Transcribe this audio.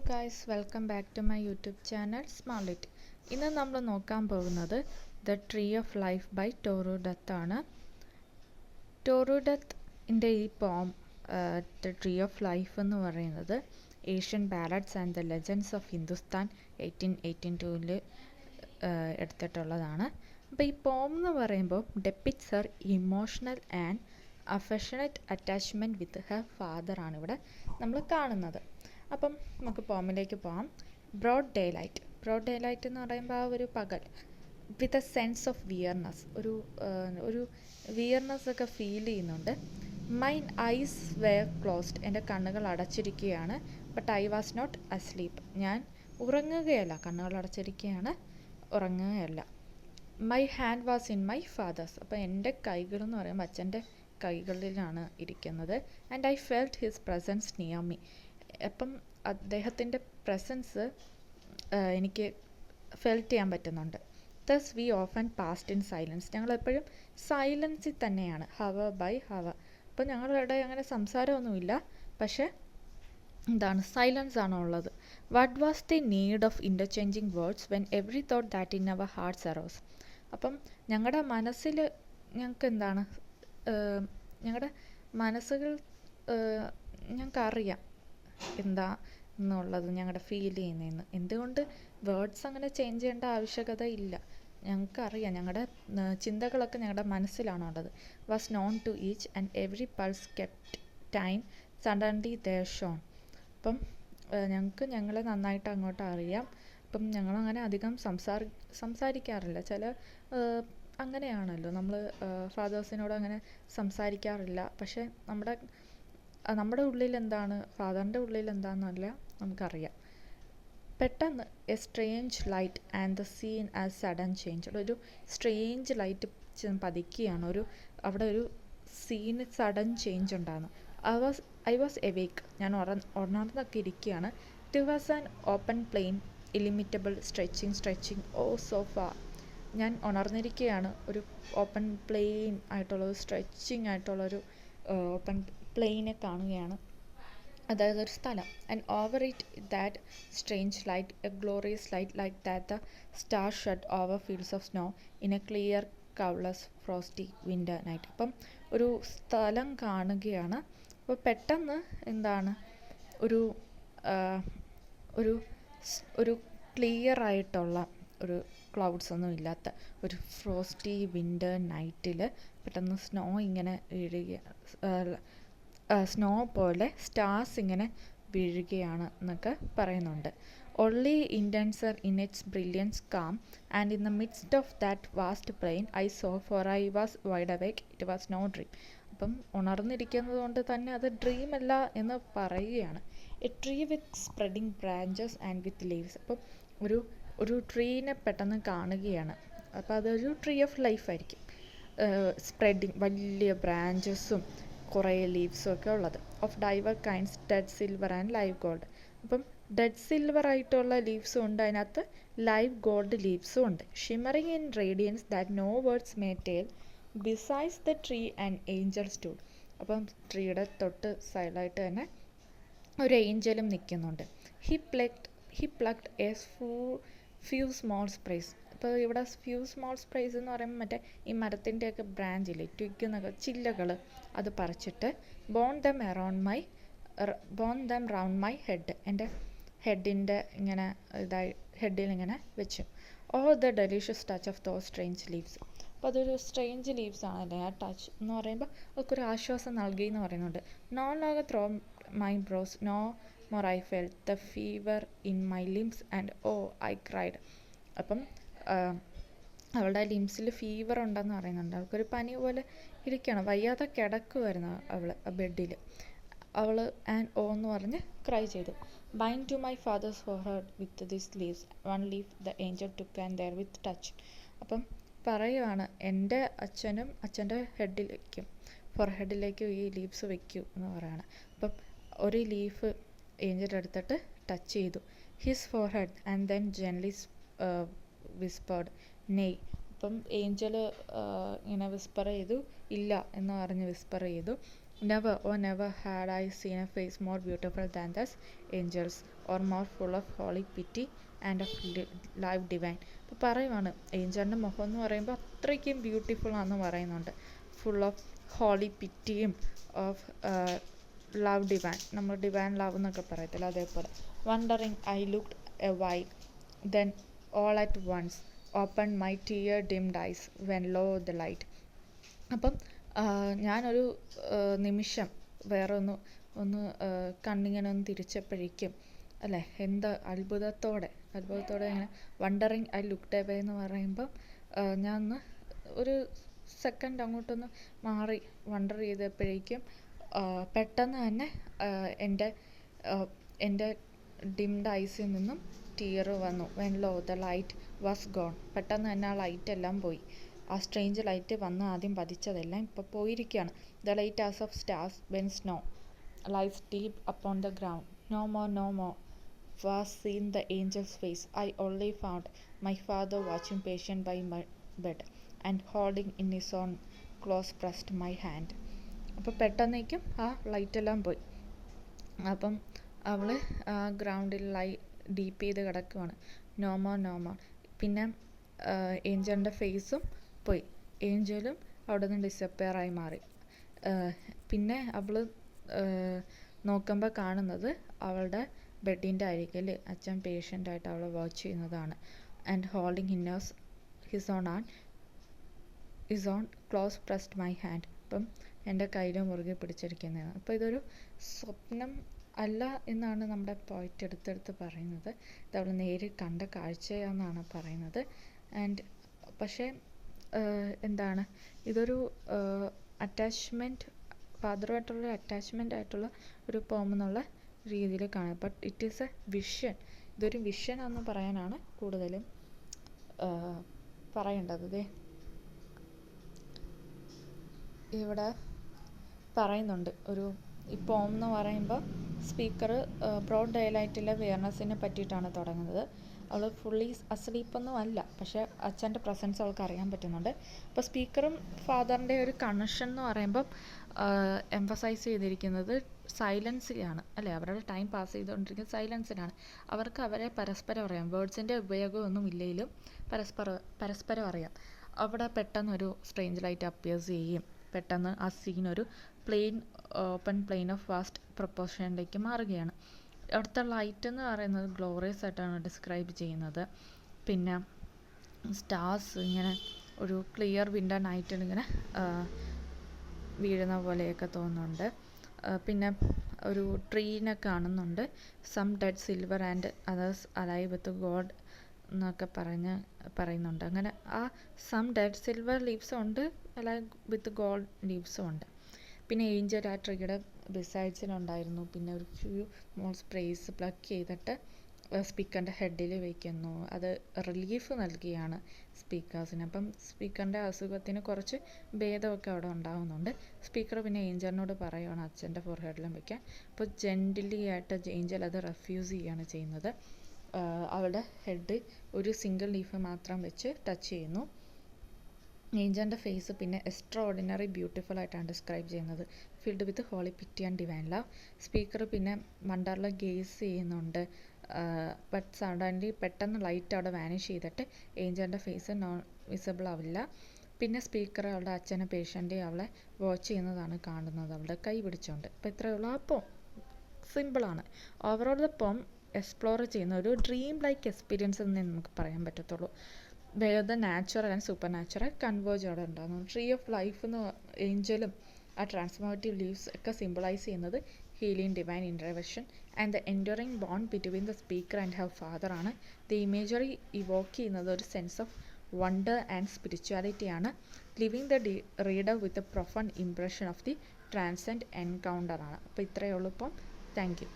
Guys, welcome back to my YouTube channel smart. ഇന്ന് നമ്മൾ നോക്കാൻ പോകുന്നത് the tree of life by Toru Dutt ആണ്. ടോറു ഡത്തിൻ്റെ ഈ പോം ദ ട്രീ ഓഫ് ലൈഫ് എന്ന് പറയുന്നത് Asian ballads and the legends of Hindustan 1882 എടുത്തിട്ടുള്ളതാണ്. അപ്പോൾ ഈ പോം എന്ന് പറയുമ്പോൾ depicts her emotional and affectionate attachment with her father ആണ് ഇവിടെ നമ്മൾ കാണുന്നത്. അപ്പം നമുക്ക് പോമിലേക്ക് പോകാം. ബ്രോഡ് ഡേ ലൈറ്റ് എന്ന് പറയുമ്പോൾ ആ ഒരു പകൽ വിത്ത് എ സെൻസ് ഓഫ് വിയർനെസ്, ഒരു വിയർനെസ് ഒക്കെ ഫീൽ ചെയ്യുന്നുണ്ട്. മൈൻ ഐസ് വെയർ ക്ലോസ്ഡ്, എൻ്റെ കണ്ണുകൾ അടച്ചിരിക്കുകയാണ്. But I was not asleep, ഞാൻ ഉറങ്ങുകയല്ല, കണ്ണുകൾ അടച്ചിരിക്കുകയാണ്, ഉറങ്ങുകയല്ല. My hand was in my father's, അപ്പോൾ എൻ്റെ കൈകൾ എന്ന് പറയുമ്പോൾ അച്ഛൻ്റെ കൈകളിലാണ് ഇരിക്കുന്നത്. And I felt his presence near me, അപ്പം അദ്ദേഹത്തിൻ്റെ പ്രസൻസ് എനിക്ക് ഫെൽറ്റ് ചെയ്യാൻ പറ്റുന്നുണ്ട്. Thus we often passed in silence, ഞങ്ങളെപ്പോഴും സൈലൻസിൽ തന്നെയാണ്, ഹവർ ബൈ ഹവർ. അപ്പം ഞങ്ങളുടെ അങ്ങനെ സംസാരമൊന്നുമില്ല, പക്ഷേ എന്താണ്, സൈലൻസ് ആണോ ഉള്ളത്. What was the need of interchanging words when every thought that in our hearts arose. അപ്പം ഞങ്ങളുടെ മനസ്സിൽ ഞങ്ങൾക്ക് എന്താണ്, ഞങ്ങളുടെ മനസ്സുകൾ ഞങ്ങൾക്കറിയാം എന്താ എന്നുള്ളത്, ഞങ്ങളുടെ ഫീൽ ചെയ്യുന്നതെന്ന്. എന്തുകൊണ്ട് വേർഡ്സ് അങ്ങനെ ചേഞ്ച് ചെയ്യേണ്ട ആവശ്യകത ഇല്ല, ഞങ്ങൾക്കറിയാം, ഞങ്ങളുടെ ചിന്തകളൊക്കെ ഞങ്ങളുടെ മനസ്സിലാണുള്ളത്. Was known to each and every pulse kept time suddenly there shone. അപ്പം ഞങ്ങൾക്ക് ഞങ്ങളെ നന്നായിട്ട് അങ്ങോട്ട് അറിയാം. അപ്പം ഞങ്ങളങ്ങനെ അധികം സംസാരിക്കാറില്ല. ചില അങ്ങനെയാണല്ലോ, നമ്മൾ ഫാദേഴ്സിനോട് അങ്ങനെ സംസാരിക്കാറില്ല. പക്ഷേ നമ്മുടെ ഉള്ളിൽ എന്താണ്, ഫാദറിൻ്റെ ഉള്ളിൽ എന്താണെന്നല്ല നമുക്കറിയാം. പെട്ടെന്ന് a strange light and the scene as sudden change, ഒരു സ്ട്രേഞ്ച് ലൈറ്റ് പതിക്കുകയാണ്, അവിടെ ഒരു സീന് സഡൻ ചേഞ്ച് ഉണ്ടാകുന്നു. ഐ വാസ് എവേക്ക്, ഞാൻ ഉണർന്നൊക്കെ ഇരിക്കുകയാണ്. It was an open plain illimitable stretching O so far, ഞാൻ ഉണർന്നിരിക്കുകയാണ്, ഒരു ഓപ്പൺ പ്ലെയിൻ ആയിട്ടുള്ളൊരു സ്ട്രെച്ചിങ് ആയിട്ടുള്ളൊരു ഓപ്പൺ പ്ലെയിനെ കാണുകയാണ്, അതായത് ഒരു സ്ഥലം. And over it that strange light, a glorious light like that the star shed over fields of snow in a clear cloudless frosty winter night. അപ്പം ഒരു സ്ഥലം കാണുകയാണ്. അപ്പോൾ പെട്ടെന്ന് എന്താണ്, ഒരു ക്ലിയർ ആയിട്ടുള്ള ഒരു ക്ലൗഡ്സ് ഒന്നും ഇല്ലാത്ത ഒരു ഫ്രോസ്റ്റി വിൻ്റർ നൈറ്റിൽ പെട്ടെന്ന് സ്നോ ഇങ്ങനെ സ്നോ പോലെ സ്റ്റാർസ് ഇങ്ങനെ വീഴുകയാണ് എന്നൊക്കെ പറയുന്നുണ്ട്. Only intenser in its brilliance calm and in the midst of that vast plain I saw for I was wide awake it was no dream. അപ്പം ഉണർന്നിരിക്കുന്നത് കൊണ്ട് തന്നെ അത് ഡ്രീം അല്ല എന്ന് പറയുകയാണ്. A tree with spreading branches and with leaves, അപ്പം ഒരു ട്രീനെ പെട്ടെന്ന് കാണുകയാണ്. അപ്പോൾ അതൊരു ട്രീ ഓഫ് ലൈഫ് ആയിരിക്കും. സ്പ്രെഡിങ്, വലിയ ബ്രാഞ്ചസും കുറേ ലീവ്സും ഒക്കെ ഉള്ളത്. Of divers kinds, dead silver and live gold. അപ്പം ഡെഡ് സിൽവർ ആയിട്ടുള്ള ലീവ്സും ഉണ്ട്, അതിനകത്ത് ലൈവ് ഗോൾഡ് ലീവ്സും ഉണ്ട്. Shimmering in radiance that no words may tell besides the tree and angel stood. അപ്പം ട്രീയുടെ തൊട്ട് സൈഡായിട്ട് തന്നെ ഒരു ഏഞ്ചലും നിൽക്കുന്നുണ്ട്. He plucked a few small sprays. ഇപ്പോൾ ഇവിടെ ഫ്യൂ സ്മോൾ സ്പ്രേസ് എന്ന് പറയുമ്പോൾ മറ്റേ ഈ മരത്തിൻ്റെയൊക്കെ ബ്രാഞ്ചിൽ ട്വിഗ്ഗെന്നൊക്കെ ചില്ലകൾ, അത് പറിച്ചിട്ട് bound them round my head, എൻ്റെ ഹെഡിൻ്റെ ഇങ്ങനെ ഹെഡിൽ ഇങ്ങനെ വെച്ചു. All the delicious touch of those strange leaves. അപ്പോൾ അതൊരു സ്ട്രേഞ്ച് ലീവ്സ് ആണല്ലേ ആ ടച്ച് എന്ന് പറയുമ്പോൾ അതൊക്കെ ഒരു ആശ്വാസം നൽകി എന്ന് പറയുന്നുണ്ട്. No longer throw my brows no more I felt the fever in my limbs and oh I cried. അപ്പം അവളുടെ ലിംസിൽ ഫീവർ ഉണ്ടെന്ന് പറയുന്നുണ്ട്, അവൾക്കൊരു പനി പോലെ ഇരിക്കുകയാണ്, വയ്യാതെ കിടക്കുമായിരുന്നു അവൾ ബെഡിൽ. അവൾ ആൻഡ് ഓ എന്ന് പറഞ്ഞ് ക്രൈ ചെയ്തു. Bind to my father's forehead with this leaves one leaf the angel took and there with touch. അപ്പം പറയുവാണ്, എൻ്റെ അച്ഛൻ്റെ ഫോർഹെഡിലേക്കും ഈ ലീവ്സ് വെക്കൂ എന്ന് പറയുകയാണ്. അപ്പം ഒരു ലീഫ് ഏഞ്ചൽ എടുത്തിട്ട് ടച്ച് ചെയ്തു. His forehead and then gently whispered നെയ്. അപ്പം ഏഞ്ചൽ ഇങ്ങനെ വിസ്പർ ചെയ്തു, ഇല്ല എന്ന് പറഞ്ഞ് വിസ്പർ ചെയ്തു. Never had I seen a face more beautiful than this angel's, or more full of holy pity and of life divine. ഇപ്പോൾ പറയുവാണ് ഏഞ്ചലിൻ്റെ മുഖം എന്ന് പറയുമ്പോൾ അത്രയ്ക്കും ബ്യൂട്ടിഫുൾ ആണെന്ന് പറയുന്നുണ്ട്. ഫുൾ ഓഫ് ഹോളി പിറ്റിയും ഓഫ് ലവ് ഡിവൈൻ, നമ്മൾ ഡിവൈൻ ലവ് എന്നൊക്കെ പറയത്തില്ല, അതേപോലെ. Wondering I looked a while, then all at once opened my tear dimmed eyes when low the light. അപ്പം ഞാനൊരു നിമിഷം വേറെ ഒന്ന് കണ്ണിങ്ങനെ ഒന്ന് തിരിച്ചപ്പോഴേക്കും, അല്ലേ, എന്താ അത്ഭുതത്തോടെ ഇങ്ങനെ വണ്ടറിങ് ഐ ലുക്ക്ഡ് എവേ എന്ന് പറയുമ്പം ഞാൻ ഒന്ന് ഒരു സെക്കൻഡ് അങ്ങോട്ടൊന്ന് മാറി വണ്ടർ ചെയ്തപ്പോഴേക്കും പെട്ടെന്ന് തന്നെ എൻ്റെ ഡിംഡ് ഐസിൽ നിന്നും ടീയർ വന്നു. When lo the light was gone, പെട്ടെന്ന് തന്നെ ആ ലൈറ്റ് എല്ലാം പോയി. ആ സ്ട്രേഞ്ച് ലൈറ്റ് വന്ന് ആദ്യം പതിച്ചതെല്ലാം ഇപ്പോൾ പോയിരിക്കുകയാണ്. The light as of stars when snow lies deep upon the ground. No more was seen the angel's face. I only found my father watching patient by my bed and holding in his own close pressed my hand. അപ്പോൾ പെട്ടെന്നേക്കും ആ ലൈറ്റെല്ലാം പോയി. അപ്പം അവൾ ഗ്രൗണ്ടിൽ deep ചെയ്ത് കിടക്കുവാണ്. No more. പിന്നെ ഏഞ്ചലിൻ്റെ ഫേസും പോയി. ഏഞ്ചലും അവിടെ നിന്ന് ഡിസപ്പിയർ ആയി മാറി. പിന്നെ അവൾ നോക്കുമ്പോൾ കാണുന്നത് അവളുടെ ബെഡിൻ്റെ അരികിൽ അച്ഛൻ പേഷ്യൻ്റായിട്ട് അവളെ വാച്ച് ചെയ്യുന്നതാണ്. And holding his own close pressed my hand. അപ്പം എൻ്റെ കയ്യിൽ മുറുകെ പിടിച്ചിരിക്കുന്നതാണ്. അപ്പോൾ ഇതൊരു സ്വപ്നം അല്ല എന്നാണ് നമ്മുടെ പോയിറ്റ് എടുത്തെടുത്ത് പറയുന്നത്. ഇത് അവൾ നേരിൽ കണ്ട കാഴ്ചയാണെന്നാണ് പറയുന്നത്. ആൻഡ് പക്ഷേ എന്താണ്, ഇതൊരു അറ്റാച്ച്മെൻറ്റ്, ഫാദറുമായിട്ടുള്ള അറ്റാച്ച്മെൻ്റ് ആയിട്ടുള്ള ഒരു പോം എന്നുള്ള രീതിയിൽ കാണാം. But it is A vision. ഇതൊരു വിഷൻ എന്ന് പറയാനാണ് കൂടുതലും പറയേണ്ടത്. ഇവിടെ പറയുന്നുണ്ട് ഈ പോം എന്ന് പറയുമ്പോൾ സ്പീക്കർ ബ്രോഡ് ഡേലൈറ്റിലെ വിയർനെസ്സിനെ പറ്റിയിട്ടാണ് തുടങ്ങുന്നത്. അവൾ ഫുള്ളി അസ്ലീപ്പൊന്നും അല്ല, പക്ഷേ അച്ഛൻ്റെ പ്രസൻസ് അവൾക്ക് അറിയാൻ പറ്റുന്നുണ്ട്. അപ്പോൾ സ്പീക്കറും ഫാദറിൻ്റെ ഒരു കണക്ഷൻ എന്ന് പറയുമ്പം എംഫസൈസ് ചെയ്തിരിക്കുന്നത് സൈലൻസിലാണ്, അല്ലേ, അവരുടെ ടൈം പാസ് ചെയ്തുകൊണ്ടിരിക്കുന്നത് സൈലൻസിലാണ്. അവർക്ക് അവരെ പരസ്പരം അറിയാം, വേർഡ്സിൻ്റെ ഉപയോഗമൊന്നും ഇല്ലെങ്കിലും പരസ്പരം അറിയാം. അവിടെ പെട്ടെന്നൊരു സ്ട്രേഞ്ച് ലൈറ്റ് അപ്പിയേഴ്സ് ചെയ്യും. പെട്ടെന്ന് ആ സീൻ ഒരു ഓപ്പൺ പ്ലെയിൻ ഓഫ് വാസ്റ്റ് പ്രൊപ്പോർഷനിലേക്ക് മാറുകയാണ്. അവിടുത്തെ ലൈറ്റ് എന്ന് പറയുന്നത് ഗ്ലോറിയസ് ആയിട്ടാണ് ഡിസ്ക്രൈബ് ചെയ്യുന്നത്. പിന്നെ സ്റ്റാർസ് ഇങ്ങനെ ഒരു ക്ലിയർ വിൻ്റർ നൈറ്റിൽ ഇങ്ങനെ വീഴുന്ന പോലെയൊക്കെ തോന്നുന്നുണ്ട്. പിന്നെ ഒരു ട്രീനെ കാണുന്നുണ്ട്. Some dead silver and others alive with God എന്നൊക്കെ പറയുന്നുണ്ട്. അങ്ങനെ ആ സം ഡെഡ് സിൽവർ ലീവ്സും ഉണ്ട്, അലൈവ് വിത്ത് ഗോൾഡ് ലീവ്സും ഉണ്ട്. പിന്നെ ഏഞ്ചൽ ആ ട്രീയുടെ ബിസൈഡ്സിലുണ്ടായിരുന്നു. പിന്നെ ഒരു ഫ്യൂ മോൾ സ്പ്രേസ് പ്ലക്ക് ചെയ്തിട്ട് സ്പീക്കറിൻ്റെ ഹെഡിൽ വയ്ക്കുന്നു. അത് റിലീഫ് നൽകിയാണ് സ്പീക്കേഴ്സിന്. അപ്പം സ്പീക്കറിൻ്റെ അസുഖത്തിന് കുറച്ച് ഭേദമൊക്കെ അവിടെ ഉണ്ടാകുന്നുണ്ട്. സ്പീക്കർ പിന്നെ ഏഞ്ചലിനോട് പറയുകയാണ് അച്ഛൻ്റെ ഫോർഹെഡിലും വയ്ക്കാൻ. അപ്പോൾ ജെൻറ്റിലി ആയിട്ട് ഏഞ്ചൽ അത് റെഫ്യൂസ് ചെയ്യുകയാണ് ചെയ്യുന്നത്. അവളുടെ ഹെഡ് ഒരു സിംഗിൾ ലീഫ് മാത്രം വെച്ച് ടച്ച് ചെയ്യുന്നു. ഏഞ്ചലിൻ്റെ ഫേസ് പിന്നെ എക്സ്ട്രാ ഓർഡിനറി ബ്യൂട്ടിഫുൾ ആയിട്ടാണ് ഡിസ്ക്രൈബ് ചെയ്യുന്നത്, filled with holy pity and divine love. Speaker പിന്നെ വണ്ടറിൽ ഗേസ് ചെയ്യുന്നുണ്ട്. ബട്ട് സഡൻലി പെട്ടെന്ന് ലൈറ്റ് അവിടെ വാനിഷ് ചെയ്തിട്ട് ഏഞ്ചലിൻ്റെ ഫേസ് നോൺ വിസിബിൾ ആവില്ല. പിന്നെ സ്പീക്കർ അവളുടെ അച്ഛനെ പേഷ്യൻ്റ് അവളെ വാച്ച് ചെയ്യുന്നതാണ് കാണുന്നത്, അവളുടെ കൈ പിടിച്ചുകൊണ്ട്. അപ്പോൾ ഇത്രയുള്ള ആ പോം സിമ്പിളാണ്. ഓവറോൾ ദ പോം എക്സ്പ്ലോർ ചെയ്യുന്ന ഒരു ഡ്രീം ലൈക്ക് എക്സ്പീരിയൻസ് എന്നേ നമുക്ക് പറയാൻ പറ്റത്തുള്ളൂ. Where the natural and supernatural converge അവിടെ ഉണ്ടാകുന്നു. ട്രീ ഓഫ് ലൈഫ് എന്ന് ഏഞ്ചലും ആ ട്രാൻസ്ഫോർമേറ്റീവ് ലീവ്സ് ഒക്കെ സിംബിളൈസ് ചെയ്യുന്നത് healing, divine intervention and the enduring bond between the speaker and her father ആണ്. ദ ഇമേജറി ഇവോക്ക് ചെയ്യുന്നത് ഒരു സെൻസ് ഓഫ് വണ്ടർ ആൻഡ് സ്പിരിച്വാലിറ്റിയാണ്. Leaving the reader with a profound impression of the transcend encounter ആണ്. അപ്പോൾ ഇത്രയേ ഉള്ളൂ ഇപ്പം. Thank U.